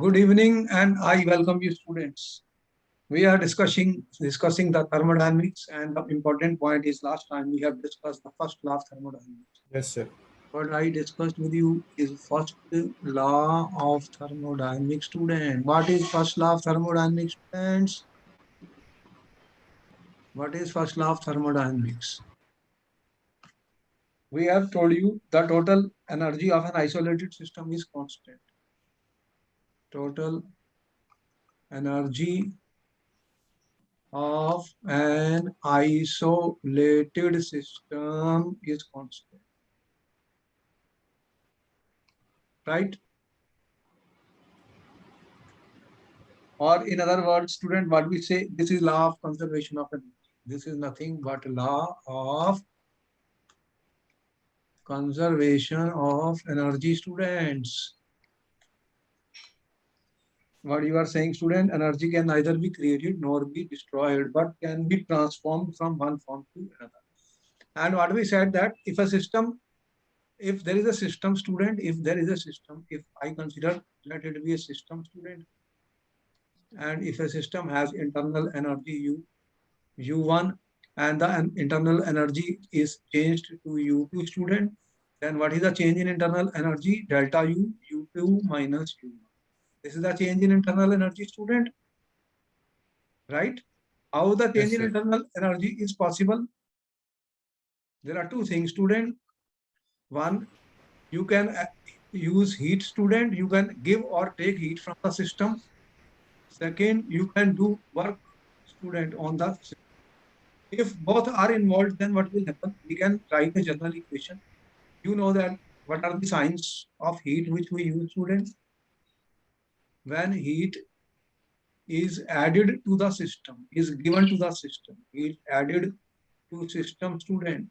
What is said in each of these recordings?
Good evening, and I welcome you, students. We are discussing the thermodynamics, and the important point is last time we have discussed the first law of thermodynamics. Yes, sir. What I discussed with you is first law of thermodynamics, student. What is first law of thermodynamics, students? What is first law of thermodynamics? We have told you the total energy of an isolated system is constant. Total energy of an isolated system is constant, right? Or in other words, student, what we say, this is law of conservation of energy. This is nothing but law of conservation of energy, students. What you are saying, student, energy can neither be created nor be destroyed, but can be transformed from one form to another. And what we said that if there is a system, student, if I consider let it be a system, student, and if a system has internal energy U1, and the internal energy is changed to U2, student, then what is the change in internal energy? Delta U, U2 minus U1. This is the change in internal energy, student, right? How the change Yes, in sir. internal energy is possible? There are two things, student. One, you can use heat, student. You can give or take heat from the system. Second, you can do work, student, on the system. If both are involved, then what will happen? We can write a general equation. You know that what are the signs of heat which we use, students? When heat is added to the system, is given to the system, is added to system, student,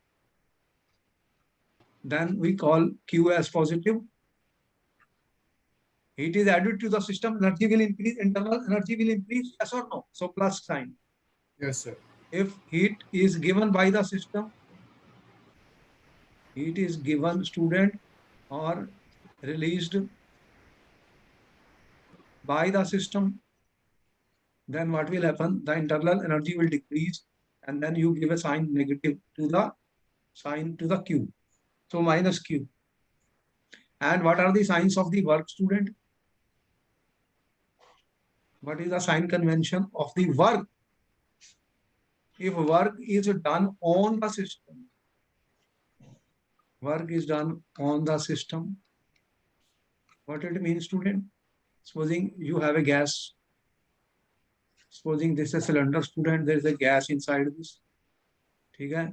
then we call Q as positive. Heat is added to the system, energy will increase, internal energy will increase, yes or no? So plus sign. Yes, sir. If heat is given by the system, heat is given, student, or released by the system, then what will happen? The internal energy will decrease, and then you give a sign negative to the sign to the Q. So minus Q. And what are the signs of the work, student? What is the sign convention of the work? If work is done on the system, work is done on the system, what it means, student? Supposing you have a gas, supposing this is a cylinder, student, there is a gas inside this. Okay?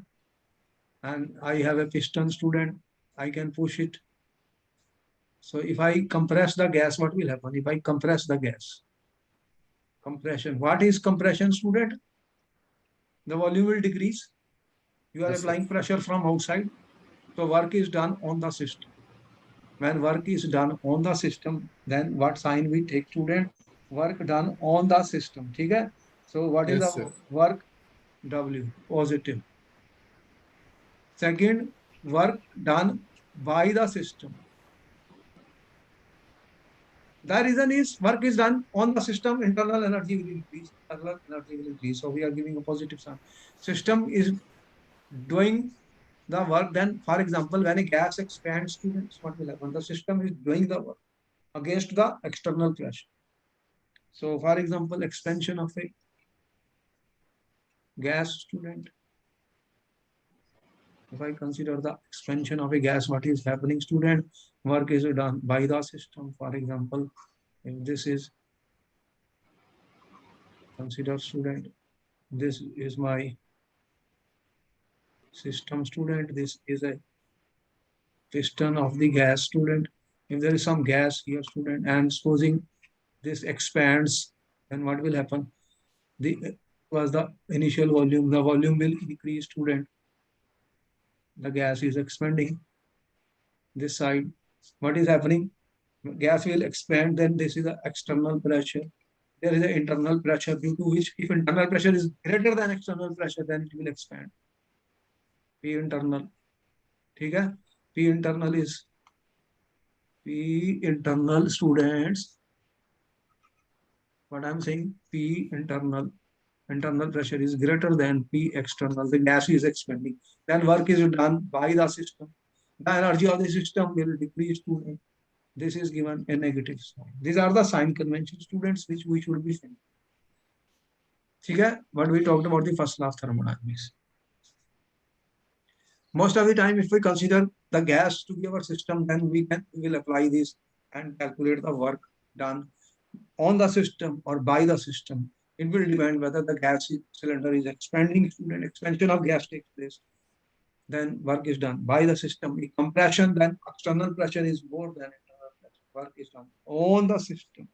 And I have a piston, student, I can push it. So if I compress the gas, what will happen? If I compress the gas, compression. What is compression, student? The volume will decrease. You are Yes, sir. applying pressure from outside. So work is done on the system. When work is done on the system, then what sign we take, student? Work done on the system. Okay? So what is Yes, the sir. work? W, positive. Second, work done by the system. The reason is work is done on the system, internal energy will increase. Internal energy will increase. So we are giving a positive sign. System is doing the work. Then, for example, when a gas expands, students, what will happen? The system is doing the work against the external pressure. So, for example, expansion of a gas, student. If I consider the expansion of a gas, what is happening, student? Work is done by the system. For example, if this is consider, student, this is my system, student. This is a piston of the gas, student. If there is some gas here, student, and supposing this expands, then what will happen? The was the initial volume. The volume will increase, student. The gas is expanding this side. What is happening? Gas will expand. Then this is the external pressure. There is an internal pressure due to which, if internal pressure is greater than external pressure, then it will expand. P internal. ठीक है? P internal is P internal, students. What I'm saying, P internal pressure is greater than P external, the gas is expanding, then work is done by the system. The energy of the system will decrease to, this is given a negative sign. These are the sign convention, students, which we should be saying. Okay, what we talked about the first law of thermodynamics. Most of the time, if we consider the gas to be our system, then we will apply this and calculate the work done on the system or by the system. It will depend whether the gas cylinder is expanding, student, expansion of gas takes place, then work is done by the system. In compression, then external pressure is more than internal pressure. Work is done on the system.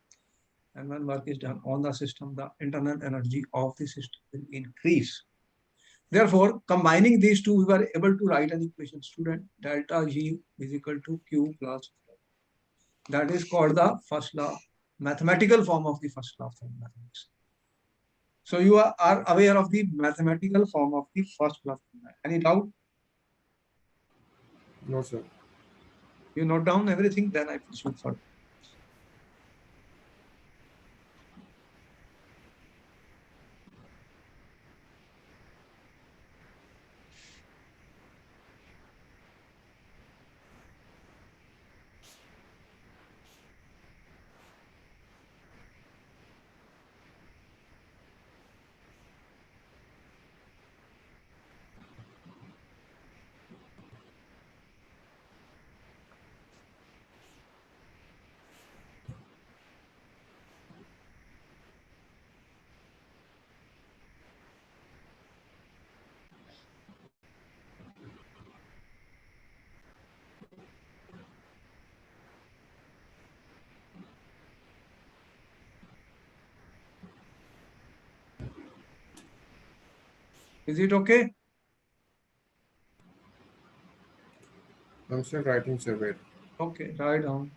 And when work is done on the system, the internal energy of the system will increase. Therefore, combining these two, we were able to write an equation, student, delta G is equal to Q plus. That is called the first law, mathematical form of the first law of thermodynamics. So you are aware of the mathematical form of the first law of thermodynamics. Any doubt? No, sir. You note down everything, then I proceed further. Is it okay? I'm still writing, sir. Wait. Okay, write down.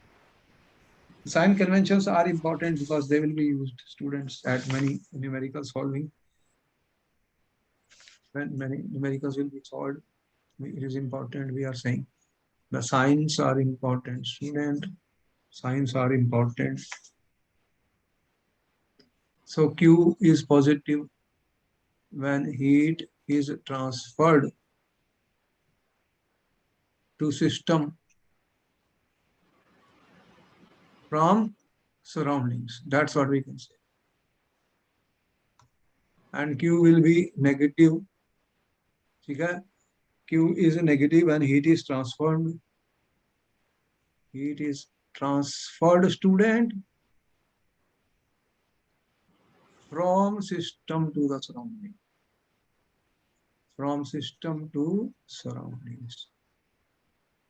Sign conventions are important because they will be used, students, at many numerical solving. When many numericals will be solved, it is important, we are saying. The signs are important, student. Signs are important. So Q is positive when heat is transferred to system from surroundings. That's what we can say. And Q will be negative. Q is negative when heat is transferred. Heat is transferred, student, from system to the surrounding. From system to surroundings.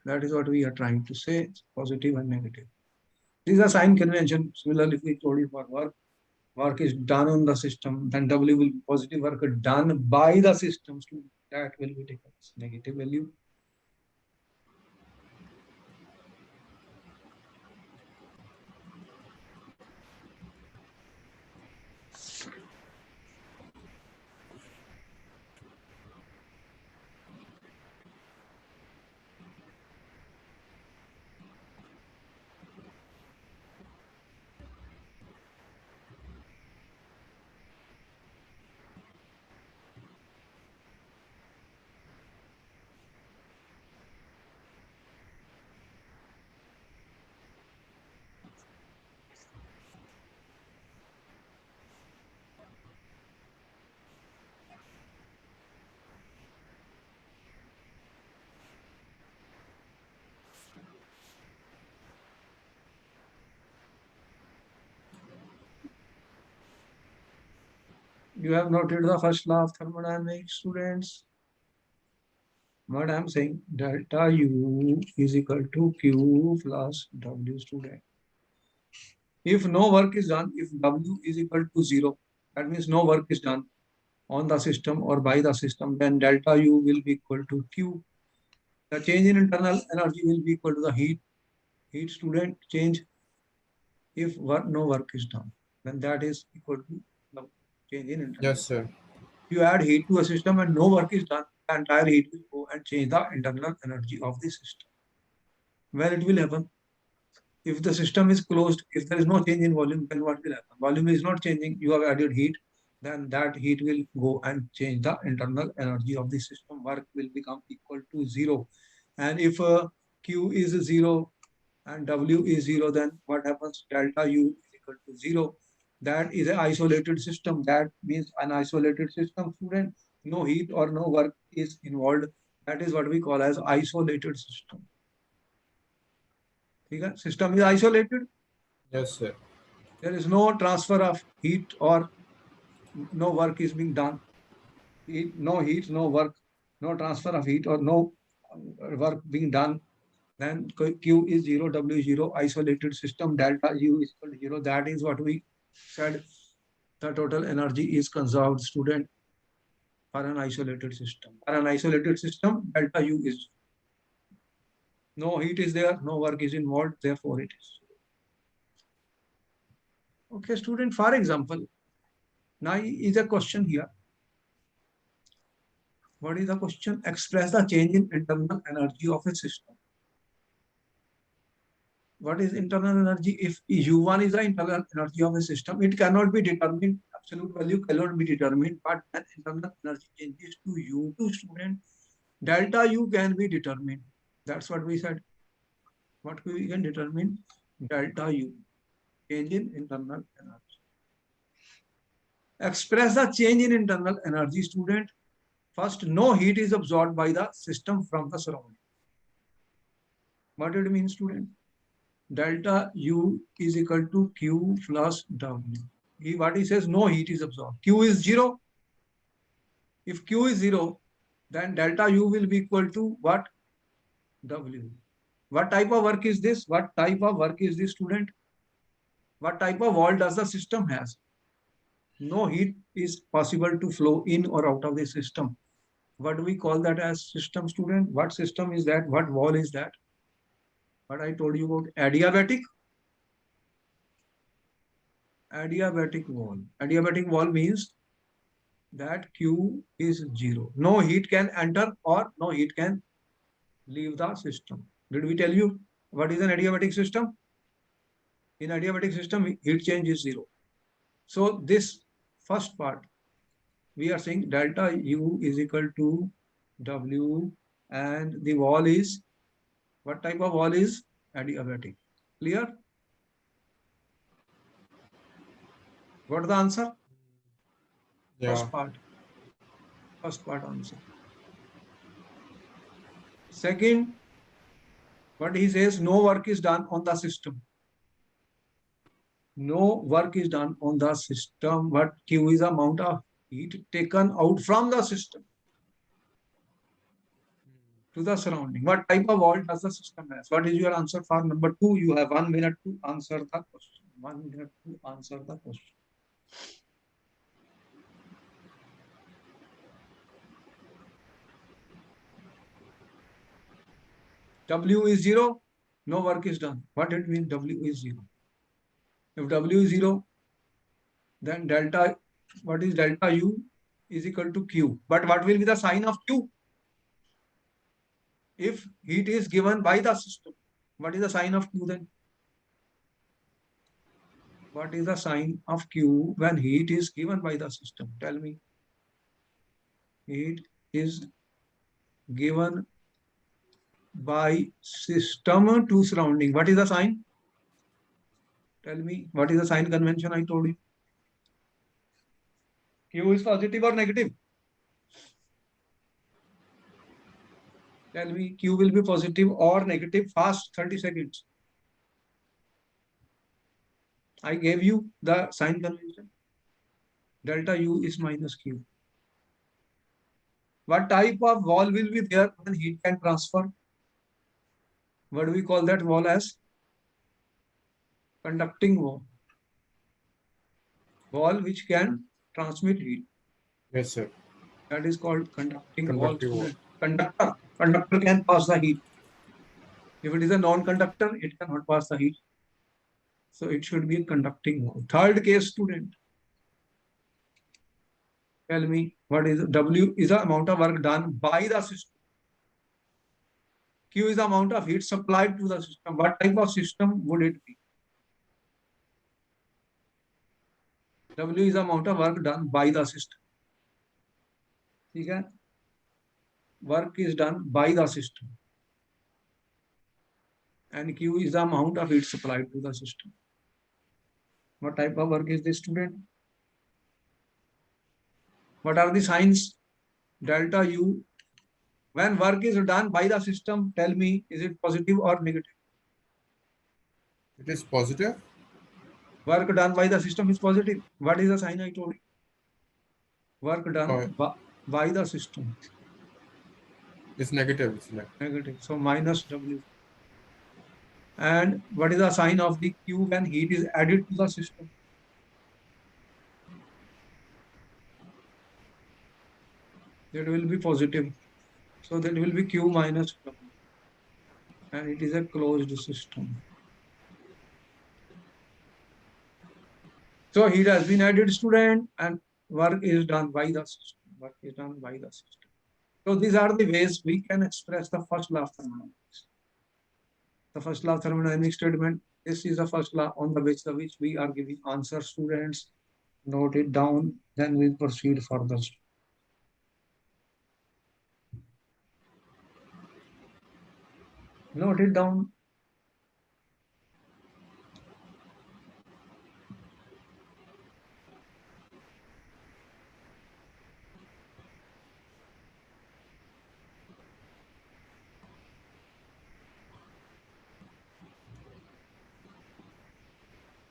That is what we are trying to say, positive and negative. These are sign convention. Similarly, if we told you for work is done on the system, then W will be positive, work done by the system, that will be taken as negative value. You have noted the first law of thermodynamics, students. What I'm saying, delta U is equal to Q plus W, student. If no work is done, if W is equal to 0, that means no work is done on the system or by the system, then delta U will be equal to Q. The change in internal energy will be equal to the heat, student, change. If no work is done, then that is equal to the change in internal. Yes, sir. You add heat to a system and no work is done, the entire heat will go and change the internal energy of the system. When it will happen? If the system is closed, if there is no change in volume, then what will happen? Volume is not changing. You have added heat, then that heat will go and change the internal energy of the system. Work will become equal to 0. And if Q is 0 and W is 0, then what happens? Delta U is equal to 0. That is an isolated system. That means an isolated system, student. No heat or no work is involved. That is what we call as isolated system. System is isolated. Yes, sir. There is no transfer of heat or no work is being done. No heat, no work, no transfer of heat or no work being done. Then Q is 0, W is 0, isolated system, delta U is equal to 0. That is what we said. The total energy is conserved, student, for an isolated system. For an isolated system, delta U is no heat is there, no work is involved, therefore it is. Okay, student, for example, now is a question here. What is the question? Express the change in internal energy of a system. What is internal energy? If U1 is the internal energy of a system, it cannot be determined. Absolute value cannot be determined, but when internal energy changes to U2, student, delta U can be determined. That's what we said. What we can determine? Delta U, change in internal energy. Express the change in internal energy, student. First, no heat is absorbed by the system from the surrounding. What did it mean, student? Delta U is equal to Q plus W. What he says, no heat is absorbed. Q is 0. If Q is 0, then delta U will be equal to what? W. What type of work is this? What type of work is this, student? What type of wall does the system has? No heat is possible to flow in or out of the system. What do we call that as system, student? What system is that? What wall is that? What I told you about adiabatic. Adiabatic wall. Adiabatic wall means that Q is 0. No heat can enter or no heat can leave the system. Did we tell you what is an adiabatic system? In adiabatic system, heat change is 0. So this first part, we are saying delta U is equal to W, and the wall is, what type of wall is? Adiabatic. Clear? What is the answer? Yeah. First part answer. Second, what he says, no work is done on the system. No work is done on the system, but Q is the amount of heat taken out from the system to the surrounding. What type of wall does the system has? What is your answer for number 2? You have 1 minute to answer the question. 1 minute to answer the question. W is 0, no work is done. What it means? W is 0. If W is 0, then delta, what is delta U is equal to Q. But what will be the sign of Q? If heat is given by the system, what is the sign of Q then? What is the sign of Q when heat is given by the system? Tell me. Heat is given by system to surrounding. What is the sign? Tell me, what is the sign convention I told you? Q is positive or negative? Tell me, Q will be positive or negative? Fast, 30 seconds. I gave you the sign convention. Delta U is minus Q. What type of wall will be there when heat can transfer? What do we call that wall as? Conducting wall. Wall which can transmit heat. Yes, sir. That is called conducting wall. Wall. Conductor can pass the heat. If it is a non-conductor, it cannot pass the heat. So it should be a conducting wall. Third case, student. Tell me, what is W is the amount of work done by the system. Q is the amount of heat supplied to the system. What type of system would it be? W is the amount of work done by the system. ठीक है? Work is done by the system. And Q is the amount of heat supplied to the system. What type of work is this, student? What are the signs? Delta U. When work is done by the system, tell me, is it positive or negative? It is positive. Work done by the system is positive. What is the sign I told you? Work done by the system. It's negative. It's Negative. So minus W. And what is the sign of the Q when heat is added to the system? That will be positive. So that will be Q minus W. And it is a closed system. So heat has been added, student, and work is done by the system. Work is done by the system. So these are the ways we can express the first law of thermodynamics. The first law of thermodynamics statement. This is the first law on the which we are giving answer, students. Note it down, then we'll proceed further. Note it down.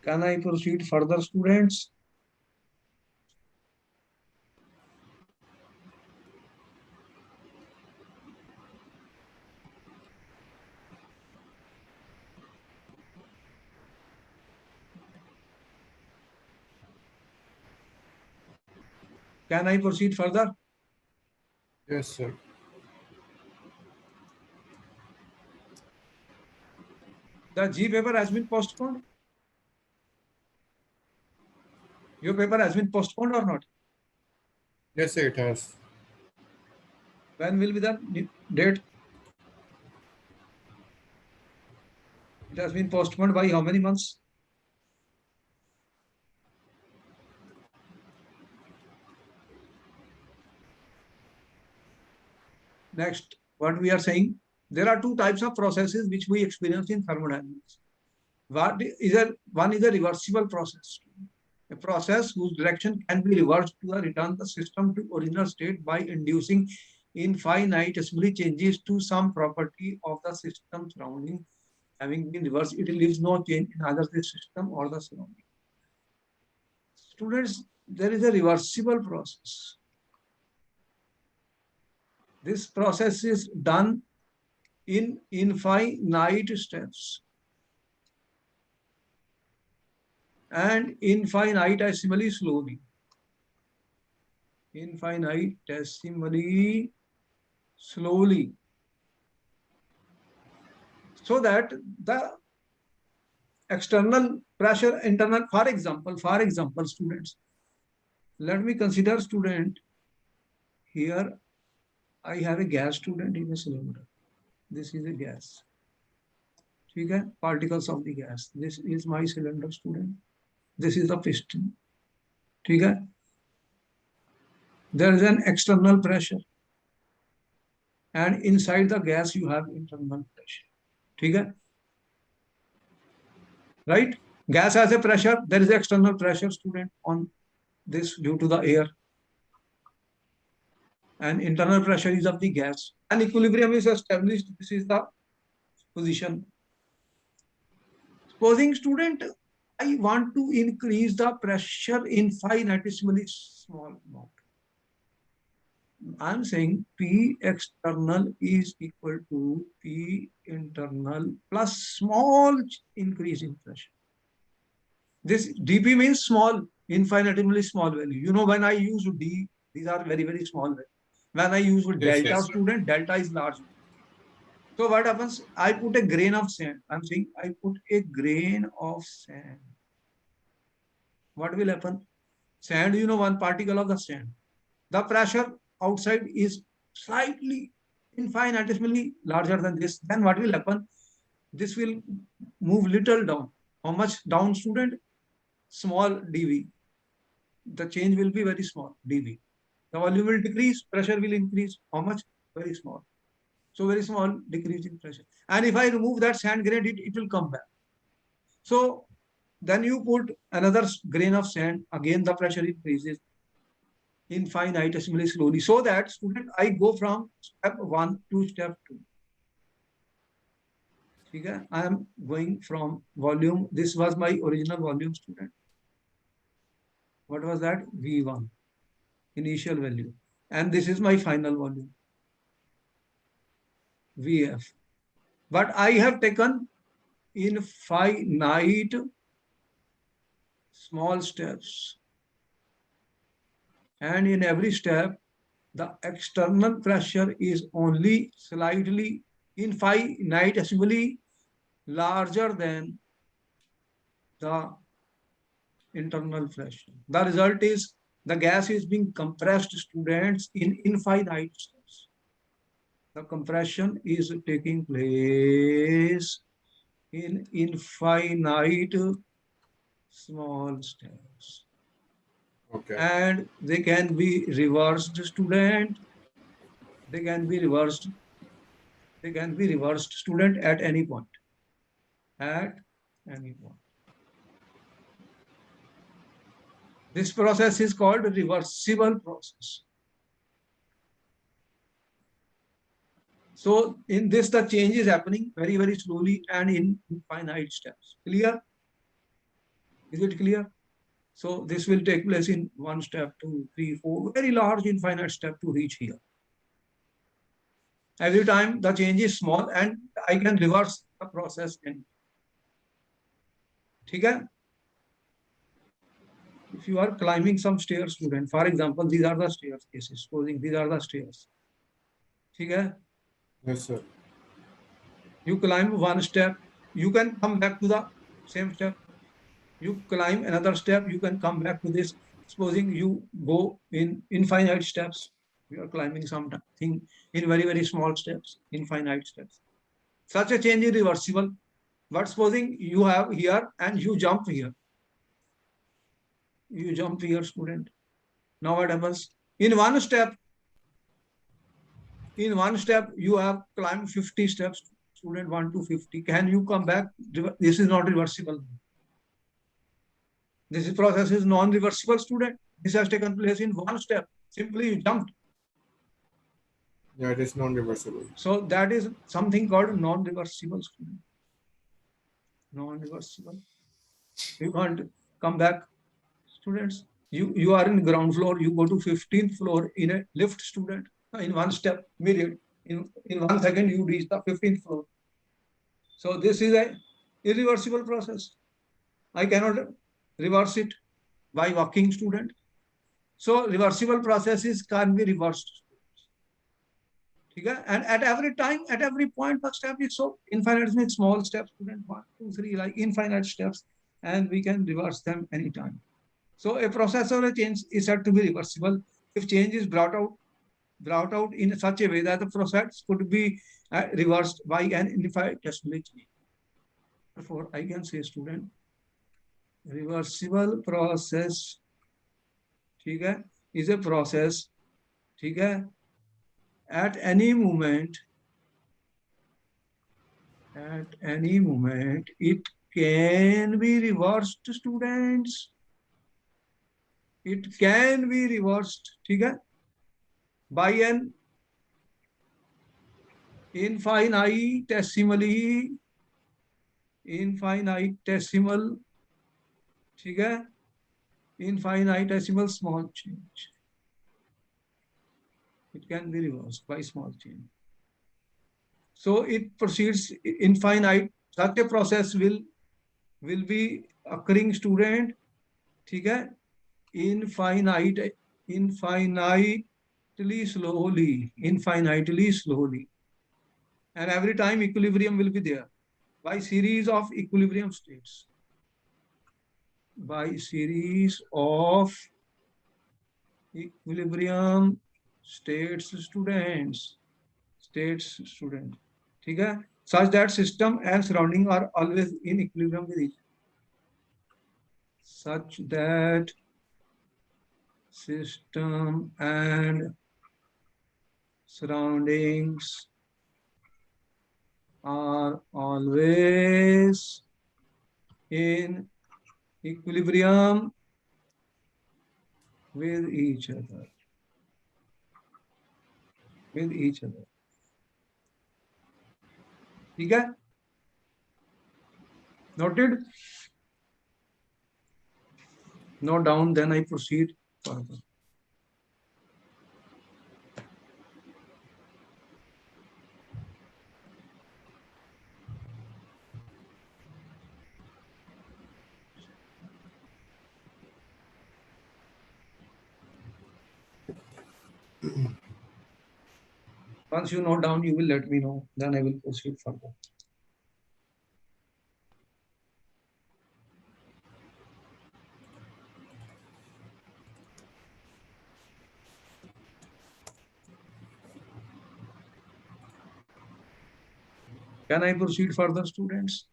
Can I proceed further, students? Can I proceed further? Yes, sir. The G paper has been postponed. Your paper has been postponed or not? Yes, sir, it has. When will be the date? It has been postponed by how many months? Next, what we are saying, there are two types of processes which we experience in thermodynamics. One is a reversible process. A process whose direction can be reversed to return the system to original state by inducing infinitesimally changes to some property of the system surrounding. Having been reversed, it leaves no change in either the system or the surrounding. Students, there is a reversible process. This process is done in infinite steps and infinitesimally slowly. Infinitesimally slowly. So that the external pressure, internal, for example, students, let me consider, student, here I have a gas, student, in a cylinder. This is a gas. Okay? Particles of the gas. This is my cylinder, student. This is the piston. Okay? There is an external pressure. And inside the gas, you have internal pressure. Okay? Right? Gas has a pressure. There is external pressure, student, on this due to the air. And internal pressure is of the gas. And equilibrium is established. This is the position. Supposing, student, I want to increase the pressure infinitesimally small amount. I'm saying P external is equal to P internal plus small increase in pressure. This dP means small, infinitesimally small value. You know, when I use D, these are very, very small values. When I use delta, yes, student, delta is large. So what happens? I put a grain of sand. I'm saying I put a grain of sand. What will happen? Sand, you know, one particle of the sand. The pressure outside is slightly infinitesimally larger than this, then what will happen? This will move little down. How much down, student? Small dV. The change will be very small, dV. The volume will decrease, pressure will increase. How much? Very small. So very small decrease in pressure. And if I remove that sand grain, it will come back. So then you put another grain of sand, again the pressure increases infinitesimally slowly. So that, student, I go from step 1 to step 2. Okay? I am going from volume. This was my original volume, student. What was that? V1, initial value. And this is my final volume, Vf. But I have taken infinite small steps. And in every step, the external pressure is only slightly infinitesimally larger than the internal pressure. The result is the gas is being compressed, students, in infinite steps. The compression is taking place in infinite small steps. Okay. And they can be reversed, student. They can be reversed. They can be reversed, student, at any point. At any point. This process is called reversible process. So in this, the change is happening very, very slowly and in infinite steps. Clear? Is it clear? So this will take place in 1 step, 2, 3, 4, very large infinite step to reach here. Every time the change is small and I can reverse the process in. Okay? If you are climbing some stairs, student, for example, these are the stairs cases, supposing these are the stairs. Okay? Yes, sir. You climb 1 step, you can come back to the same step. You climb another step, you can come back to this. Supposing you go in infinite steps, you are climbing something in very, very small steps, infinite steps. Such a change is reversible. But supposing you have here and you jump here. You jump here, student. Now what happens? In one step, you have climbed 50 steps, student, 1 to 50. Can you come back? This is not reversible. This process is non-reversible, student. This has taken place in one step. Simply you jumped. Yeah, it is non-reversible. So that is something called non-reversible, student. Non-reversible. You can't come back, students. You are in ground floor. You go to 15th floor in a lift, student. In one step, period. In 1 second, you reach the 15th floor. So this is a irreversible process. I cannot reverse it by walking, student. So reversible processes can be reversed. Okay? And at every time, at every point, the step is so infinitely small steps, student, 1, 2, 3, like infinite steps, and we can reverse them anytime. So a process or a change is said to be reversible if change is brought out in such a way that the process could be reversed by an infinitesimal change. Therefore, I can say, student, reversible process, ठीक is a process, ठीक at any moment, it can be reversed, students. It can be reversed, by an infinitesimal, infinitesimal small change. It can be reversed by small change. So it proceeds infinite. Such a process will be occurring, student, infinitely slowly. And every time equilibrium will be there by series of equilibrium states. By series of equilibrium states, students. states student. ठीक है, such that system and surrounding are always in equilibrium with each, such that system and surroundings are always in equilibrium with each other. With each other. ठीक है? Noted? Note down, then I proceed further. Once you note down, you will let me know. Then I will proceed further. Can I proceed further, students?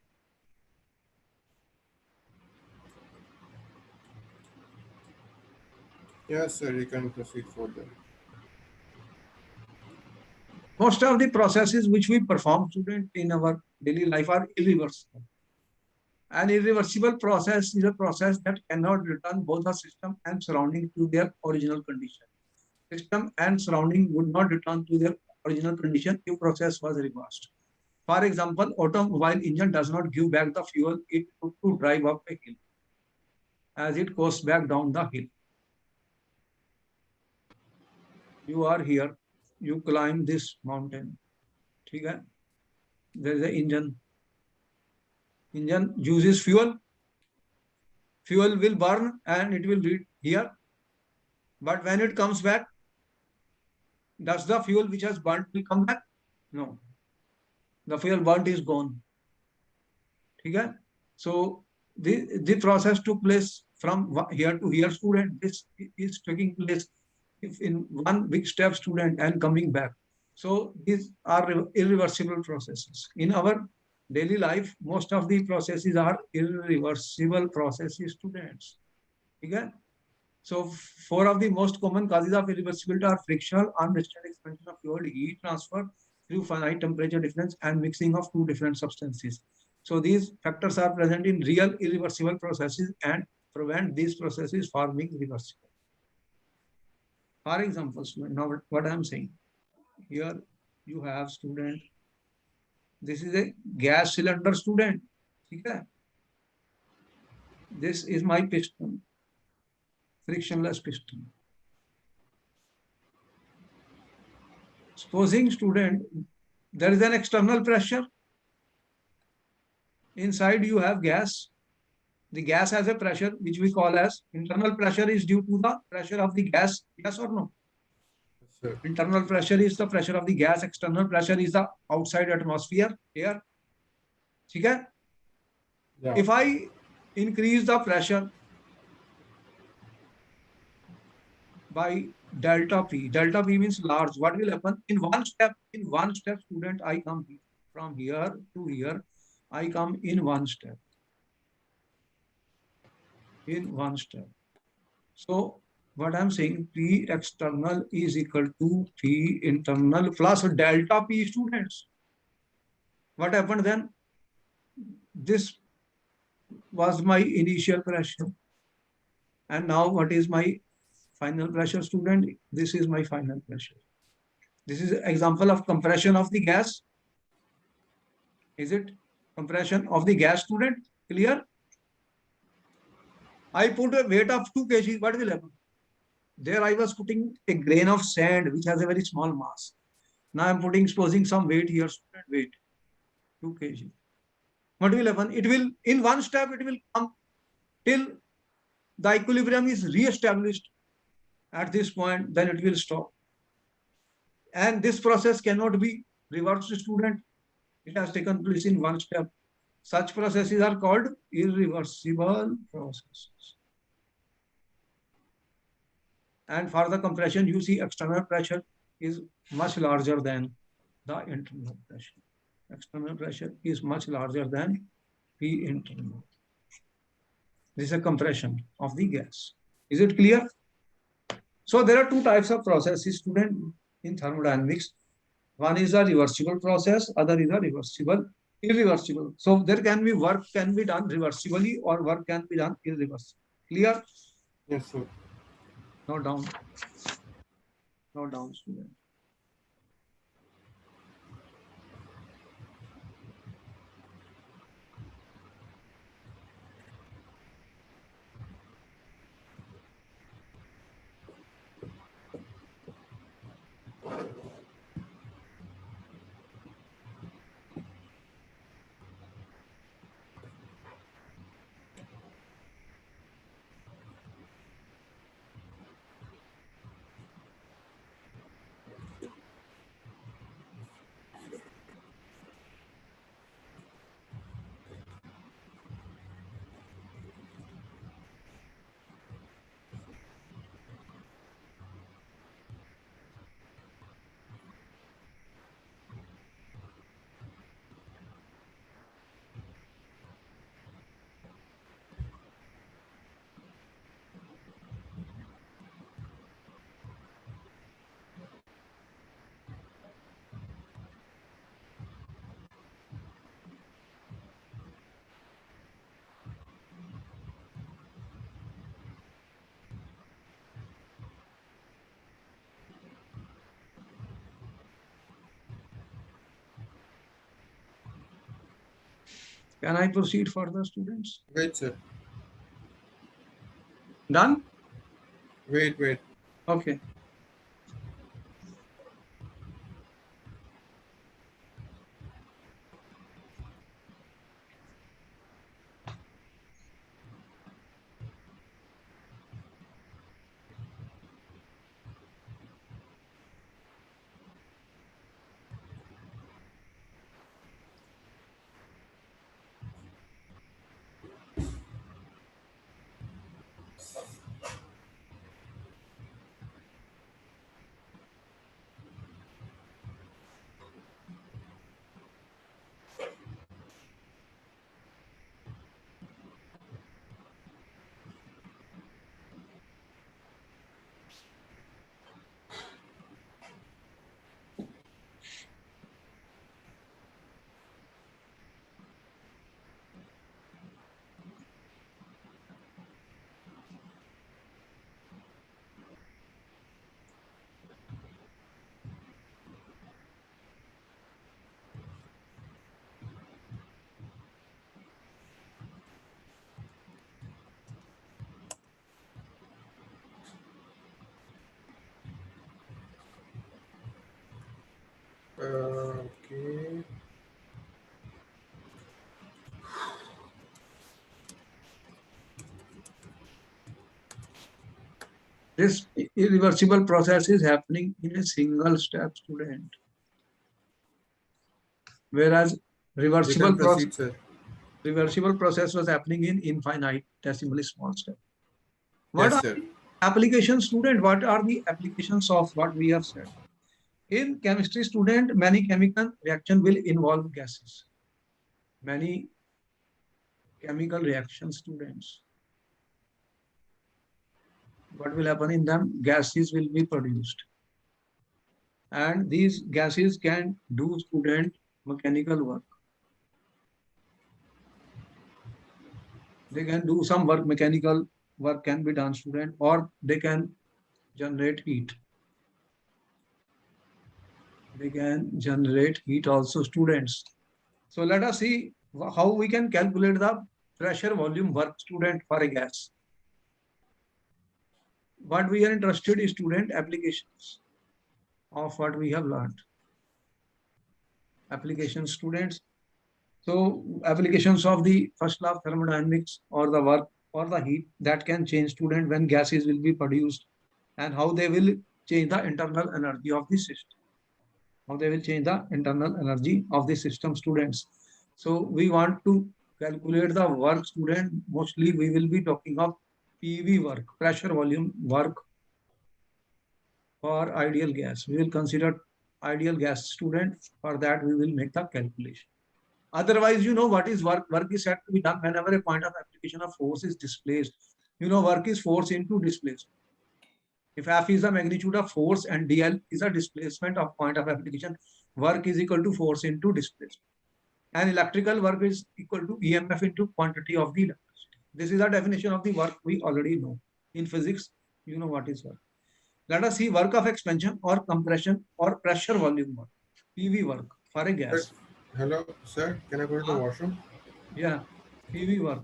Yes, sir, you can proceed further. Most of the processes which we perform, student, in our daily life are irreversible. An irreversible process is a process that cannot return both the system and surrounding to their original condition. System and surrounding would not return to their original condition if process was reversed. For example, automobile engine does not give back the fuel it took to drive up a hill as it goes back down the hill. You are here, you climb this mountain. Okay? There is an engine. Engine uses fuel. Fuel will burn and it will reach here. But when it comes back, does the fuel which has burnt will come back? No. The fuel burnt is gone. Okay? So the process took place from here to here, student. This is taking place in one big step, student, and coming back. So these are irreversible processes. In our daily life, most of the processes are irreversible processes, students. Okay? So four of the most common causes of irreversibility are frictional, unrestrained expansion of fuel, heat transfer through finite temperature difference, and mixing of two different substances. So these factors are present in real irreversible processes and prevent these processes from being reversible. For example, now what I am saying, here you have, student, this is a gas cylinder, student. Okay? This is my piston, frictionless piston. Supposing, student, there is an external pressure. Inside you have gas. The gas has a pressure which we call as internal pressure is due to the pressure of the gas. Yes or no? Yes, sir. Internal pressure is the pressure of the gas. External pressure is the outside atmosphere, air. Okay? Yeah. If I increase the pressure by delta P means large. What will happen? In one step, student, I come from here to here. I come in one step. In one step. So what I'm saying, P external is equal to P internal plus delta P, students. What happened then? This was my initial pressure. And now what is my final pressure, student? This is my final pressure. This is an example of compression of the gas. Is it compression of the gas, student? Clear? I put a weight of 2 kg. What will happen? There I was putting a grain of sand which has a very small mass. Now I'm supposing some weight here, student, weight 2 kg. What will happen? It will, in one step, it will come till the equilibrium is re-established. At this point, then it will stop. And this process cannot be reversed, student. It has taken place in one step. Such processes are called irreversible processes. And for the compression, you see external pressure is much larger than the internal pressure. External pressure is much larger than P internal. This is a compression of the gas. Is it clear? So there are two types of processes, student, in thermodynamics. One is a reversible process, other is a irreversible. So there can be work can be done reversibly or work can be done irreversibly. Clear? Yes, sir. Note down. Note down, student. Can I proceed further, students? Wait, sir. Done? Wait. Okay. Okay. This irreversible process is happening in a single step, student. Whereas You can proceed, sir. reversible process was happening in infinitesimally small step. What Yes, are sir. the applications, student? What are the applications of what we have said? In chemistry, student, many chemical reaction will involve gases. Many chemical reactions, students. What will happen in them? Gases will be produced. And these gases can do, student, mechanical work. They can do some work, mechanical work can be done, student, or they can generate heat. They can generate heat also, students. So let us see how we can calculate the pressure volume work, student, for a gas. What we are interested in, student, applications of what we have learned. Applications, students. So applications of the first law of thermodynamics or the work or the heat that can change, student, when gases will be produced and how they will change the internal energy of the system. How they will change the internal energy of the system, students. So we want to calculate the work, student. Mostly we will be talking of PV work, pressure volume work for ideal gas. We will consider ideal gas, student. For that we will make the calculation. Otherwise, you know what is work? Work is said to be done whenever a point of application of force is displaced. You know, work is force into displacement. If F is the magnitude of force and dl is a displacement of point of application, work is equal to force into displacement. And electrical work is equal to EMF into quantity of the electricity. This is the definition of the work we already know. In physics, you know what is work. Let us see work of expansion or compression or pressure volume work. PV work for a gas. Hello, sir. Can I go to the washroom? Yeah, PV work.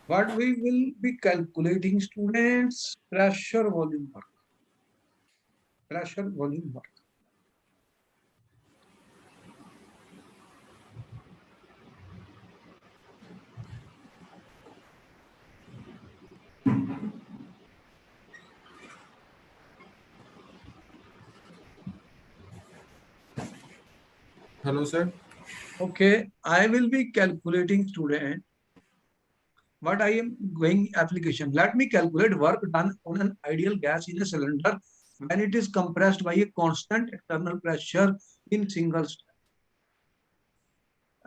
What we will be calculating, students, pressure volume work. Pressure volume work. Hello, sir. Okay, I will be calculating, student, what I am going application. Let me calculate work done on an ideal gas in a cylinder when it is compressed by a constant external pressure in single step.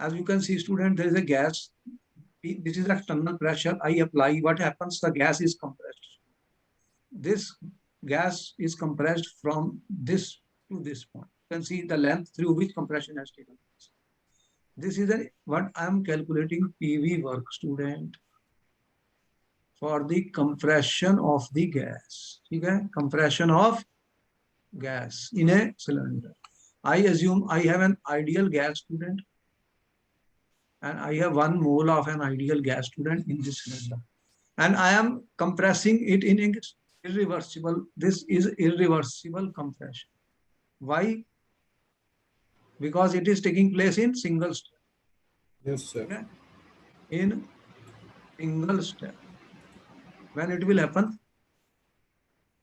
As you can see, student, there is a gas. This is external pressure. I apply. What happens? The gas is compressed. This gas is compressed from this to this point. You can see the length through which compression has taken place. This is what I am calculating PV work, student, for the compression of the gas. Okay? Compression of gas in a cylinder. I assume I have an ideal gas, student, and I have 1 mole of an ideal gas, student, in this cylinder. And I am compressing it in irreversible. This is irreversible compression. Why? Because it is taking place in single step. Yes, sir. Okay? In single step. When it will happen?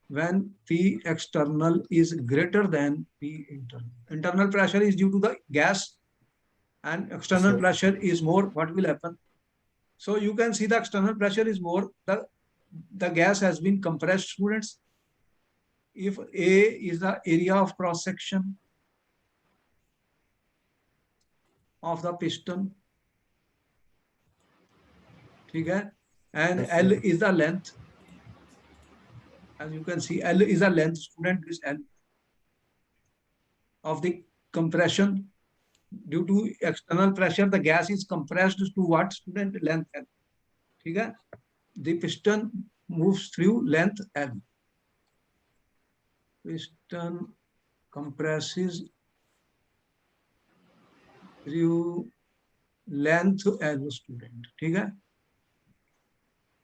When P external is greater than P internal. Internal pressure is due to the gas and external pressure is more. What will happen? So you can see the external pressure is more. The gas has been compressed, students. If A is the area of cross section of the piston, okay, and Yes, L sir. is the length. As you can see, L is the length, student, is L of the compression. Due to external pressure, the gas is compressed to what, student? Length L. Okay? The piston moves through length L. Piston compresses through length L, student. Okay?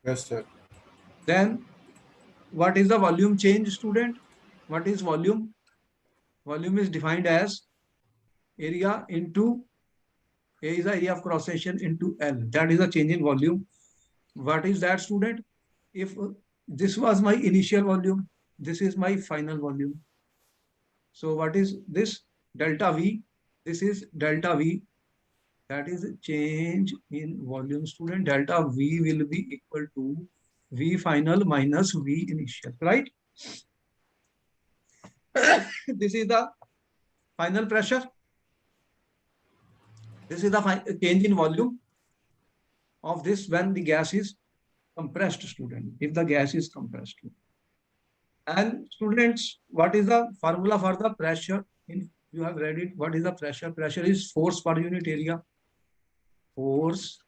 Yes, sir. Then what is the volume change, student? What is volume? Volume is defined as area into A is the area of cross section into L. That is the change in volume. What is that, student? If this was my initial volume, this is my final volume. So what is this? Delta V. This is delta V. That is change in volume, student. Delta V will be equal to V final minus V initial, right? This is the final pressure. This is the change in volume of this when the gas is compressed, student. If the gas is compressed. And students, what is the formula for the pressure? You have read it. What is the pressure? Pressure is force per unit area. Force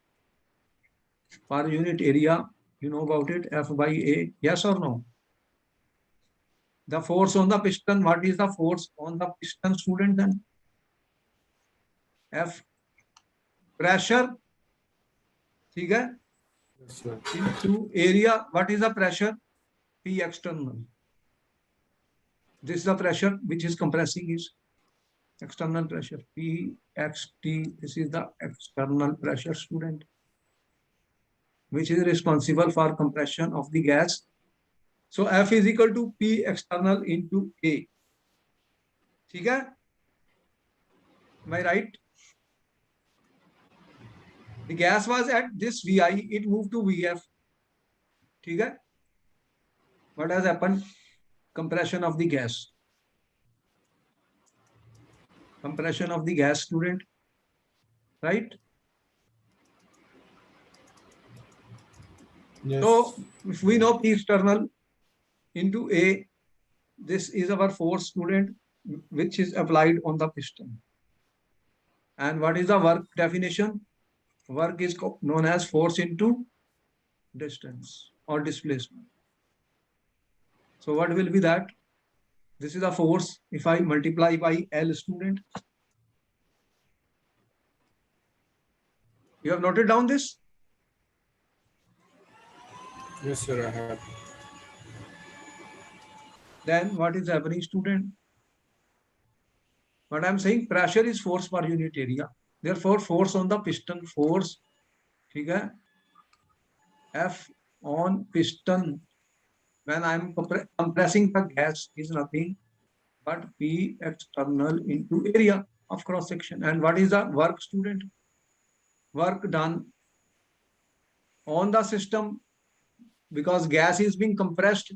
per unit area. You know about it. F by A. Yes or no? The force on the piston. What is the force on the piston, student? Then F. Pressure. ठीक है? Yes, sir. Into area. What is the pressure? P external. This is the pressure which is compressing is external pressure. P x T. This is the external pressure, student, which is responsible for compression of the gas. So F is equal to P external into A. ठीक है? Am I right? The gas was at this VI, it moved to VF. ठीक है? What has happened? Compression of the gas. Compression of the gas, student. Right? Yes. So if we know P external into A, this is our force, student, which is applied on the piston. And what is the work definition? Work is known as force into distance or displacement. So what will be that? This is a force. If I multiply by L, student, you have noted down this? Yes, sir, I have. Then what is happening, student? What I'm saying, pressure is force per unit area. Therefore, force on the piston, force, ठीक है? F on piston when I'm compressing the gas is nothing but P external into area of cross section. And what is the work, student? Work done on the system because gas is being compressed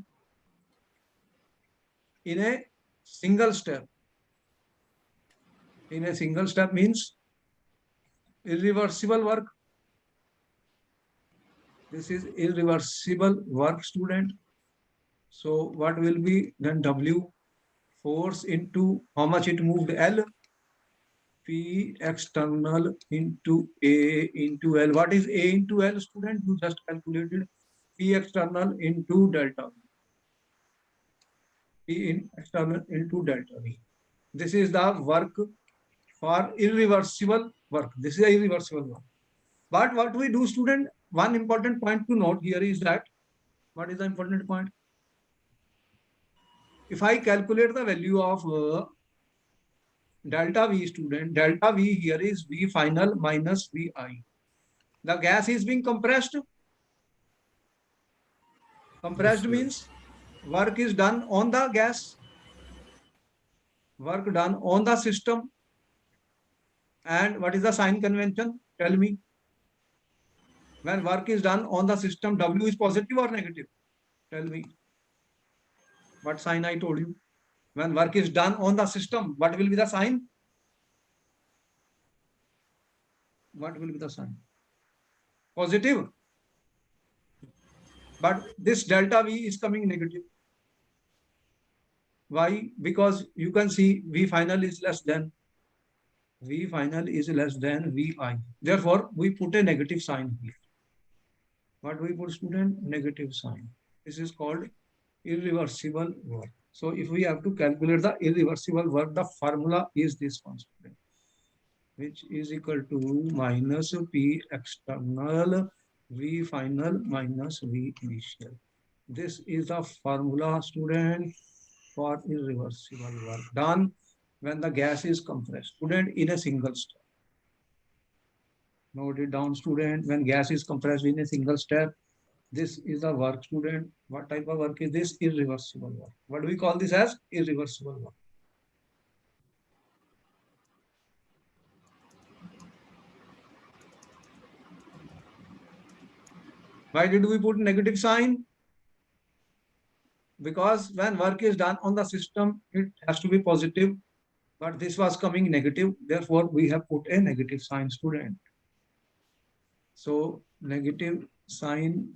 in a single step. In a single step means irreversible work. This is irreversible work, student. So what will be then W force into how much it moved L? P external into A into L. What is A into L, student? You just calculated. P external into delta. P external into delta V. This is the work for irreversible work. This is a irreversible work. But what we do, student, one important point to note here is that, what is the important point? If I calculate the value of delta V, student, delta V here is V final minus VI. The gas is being compressed. Compressed Yes, means work is done on the gas, work done on the system. And what is the sign convention? Tell me. When work is done on the system, W is positive or negative? Tell me. What sign I told you? When work is done on the system, what will be the sign? What will be the sign? Positive. But this delta V is coming negative. Why? Because you can see V final is less than. V final is less than VI. Therefore, we put a negative sign here. What we put, student? Negative sign. This is called irreversible work. So if we have to calculate the irreversible work, the formula is this one, student, which is equal to minus P external V final minus V initial. This is the formula, student, for irreversible work done when the gas is compressed, student, in a single step. Note it down, student. When gas is compressed in a single step, this is the work, student. What type of work is this? Irreversible work. What do we call this as? Irreversible work. Why did we put negative sign? Because when work is done on the system, it has to be positive, but this was coming negative. Therefore, we have put a negative sign, student. So negative sign,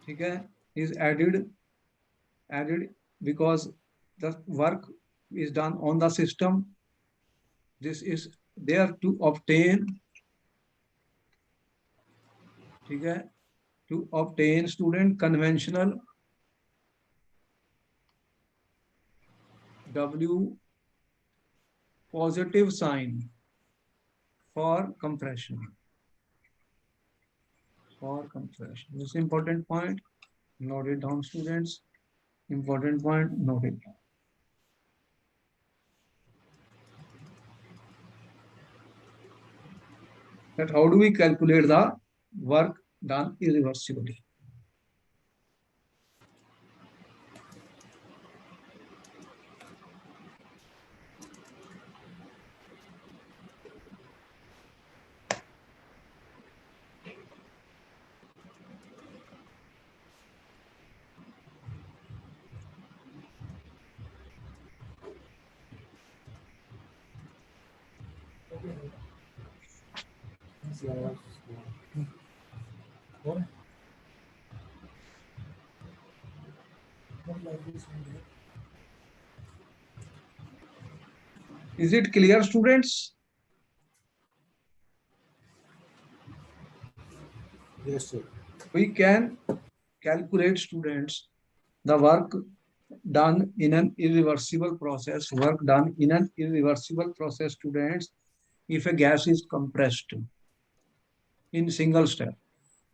okay, is added added because the work is done on the system. This is there to obtain, okay, to obtain student conventional W positive sign for compression. For compression. This is important point. Note it down, students. Important point. Note it down. That how do we calculate the work done irreversibly? Is it clear, students? Yes, sir. We can calculate, students, the work done in an irreversible process, students, if a gas is compressed in single step,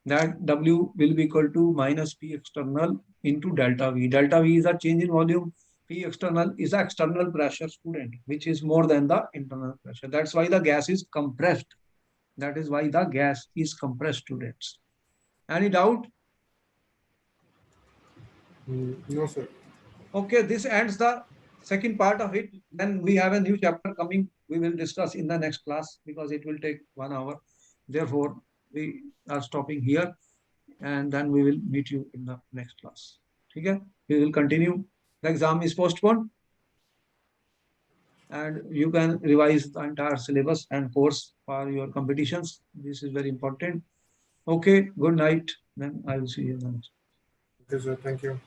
that W will be equal to minus P external into delta V. Delta V is a change in volume. P external is the external pressure, student, which is more than the internal pressure. That's why the gas is compressed. That is why the gas is compressed, students. Any doubt? No, sir. Okay, this ends the second part of it. Then we have a new chapter coming. We will discuss in the next class because it will take 1 hour. Therefore, we are stopping here and then we will meet you in the next class. Okay, we will continue. The exam is postponed and you can revise the entire syllabus and course for your competitions. This is very important. Okay, good night. Then I will see you in the next. Okay, sir. Thank you.